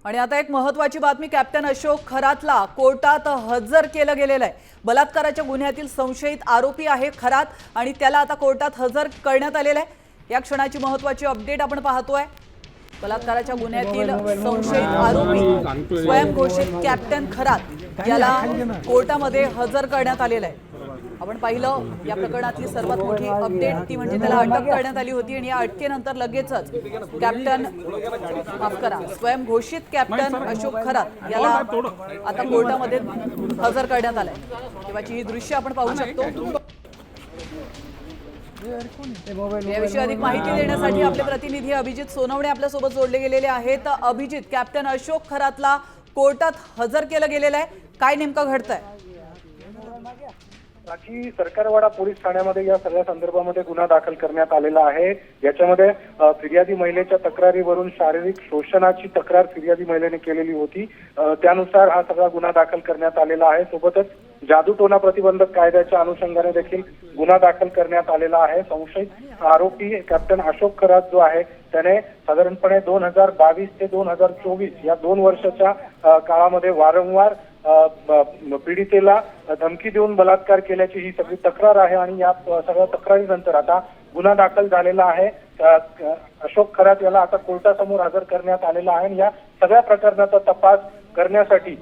आणि आता एक महत्त्वाची बातमी, कॅप्टन अशोक खरातला कोर्टात हजर केलं गेलेलं आहे। बलात्काराच्या गुन्ह्यातील संशयित आरोपी आहे खरात आणि त्याला आता कोर्टात हजर करण्यात आलेलं आहे। या क्षणाची महत्त्वाची अपडेट आपण पाहतोय। बलात्काराच्या गुन्ह्यातील संशयित आरोपी स्वयंघोषित कॅप्टन खरात याला कोर्टामध्ये हजर करण्यात आलेलं आहे। आपण पाहिलं या प्रकरणातली सर्वात मोठी अपडेट ती म्हणजे त्याला अटक करण्यात आली होती आणि या अटकेनंतर लगेचच कॅप्टन स्वयंघोषित कॅप्टन अशोक खरात याला आता कोर्टामध्ये हजर करण्यात आलंय। तेव्हाची ही दृश्य आपण पाहू शकतो। याविषयी अधिक माहिती देण्यासाठी आपले प्रतिनिधी अभिजित सोनवणे आपल्या सोबत जोडले गेलेले आहेत। अभिजित, कॅप्टन अशोक खरातला कोर्टात हजर केलं गेलेलं आहे, काय नेमकं घडतंय? राखी सरकारवाडा पोलीस ठाण्यामध्ये या सगळ्या संदर्भामध्ये गुन्हा दाखल करण्यात आलेला आहे। याच्यामध्ये फिर्यादी महिलेच्या तक्रारीवरून शारीरिक शोषणाची तक्रार फिर्यादी महिलेने केलेली होती, त्यानुसार हा सगळा गुन्हा दाखल करण्यात आलेला आहे। सोबतच जादूटोणा प्रतिबंधक कायद्याच्या अनुषंगाने देखील गुन्हा दाखल करण्यात आलेला आहे। संशयित आरोपी कॅप्टन अशोक खरात जो आहे त्याने साधारणपणे 2022 ते 2024 या 2 वर्षाच्या काळामध्ये वारंवार पीडितेला धमकी देऊन बलात्कार केल्याची ही सगळी तक्रार आहे आणि या सगळ्या तक्रारीनंतर आता गुन्हा दाखल झालेला आहे। अशोक खरात याला कोर्टासमोर हजर करण्यात आलेला आहे। या सगळ्या प्रकरणाचा तपास करण्यासाठी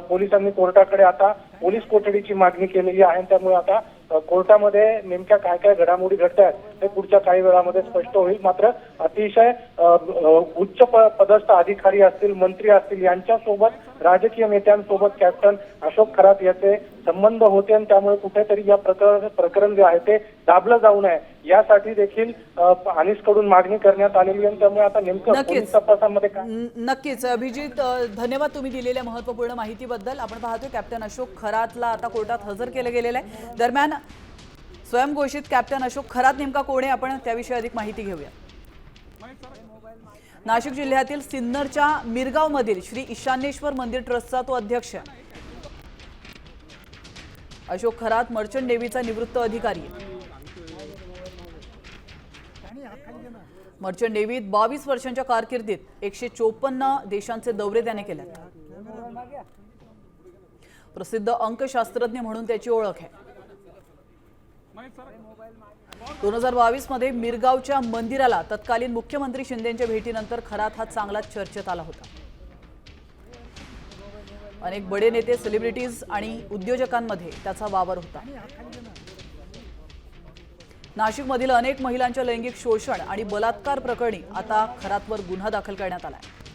पोलिसांनी कोर्टाकडे आता पोलीस कोठडीची मागणी केलेली आहे। त्यामुळे आता कोर्टामध्ये नेमक्या काय काय घडामोडी घडतायत हे पुढच्या काही वेळामध्ये स्पष्ट होईल। मात्र अतिशय उच्च पदस्थ अधिकारी असतील, मंत्री असतील, यांच्यासोबत राजकीय नेत्यांसोबत कॅप्टन अशोक खरात याचे संबंध होते आणि त्यामुळे कुठेतरी या प्रकरण जे आहे ते दाबलं जाऊ नये यासाठी देखील पोलिसकडून मागणी करण्यात आलेली आहे। त्यामुळे आता नेमकं पोलीस तपासामध्ये नक्कीच अभिजित, धन्यवाद तुम्ही दिलेल्या महत्त्वपूर्ण माहितीबद्दल। आपण पाहतोय कॅप्टन अशोक खरातला आता कोर्टात हजर केलं गेलेलं आहे। दरम्यान स्वयंघोषित कॅप्टन अशोक खरात नेमका कोण आहे, आपण त्याविषयी अधिक माहिती घेऊया। नाशिक जिल्ह्यातील सिन्नरच्या मिरगाव मधील श्री ईशानेश्वर मंदिर ट्रस्टचा तो अध्यक्ष आहे। अशोक खरात मर्चंट नेव्हीचा निवृत्त अधिकारी आहे। मर्चंट नेव्हीत 22 वर्षांच्या कारकिर्दीत 154 देशांचे दौरे त्याने केले। प्रसिद्ध अंकशास्त्रज्ञ म्हणून त्याची ओळख आहे। 2022 मध्ये मिरगावच्या मंदिराला तत्कालीन मुख्यमंत्री शिंदेंच्या भेटीनंतर खरात हा चांगलाच चर्चेत आला होता। अनेक बडे नेते, सेलिब्रिटीज आणि उद्योजकांमध्ये त्याचा वावर होता। नाशिकमधील अनेक महिलांच्या लैंगिक शोषण आणि बलात्कार प्रकरणी आता खरातवर गुन्हा दाखल करण्यात आला आहे।